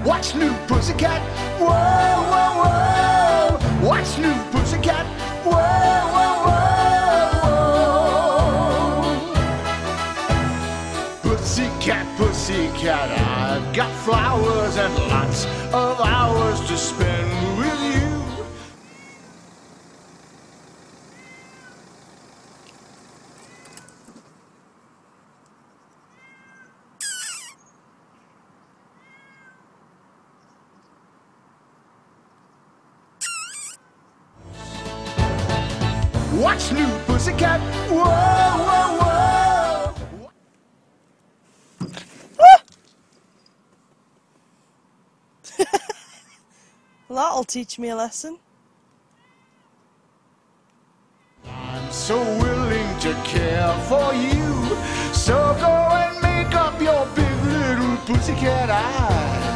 Watch new pussycat. Whoa, whoa, whoa. Watch new pussycat. Whoa, whoa, whoa. Pussycat, pussycat, I've got flowers and lots of hours to spend with you. Watch new pussycat. Whoa, whoa, whoa. Well, that'll teach me a lesson. I'm so willing to care for you. So go and make up your big little pussycat eyes.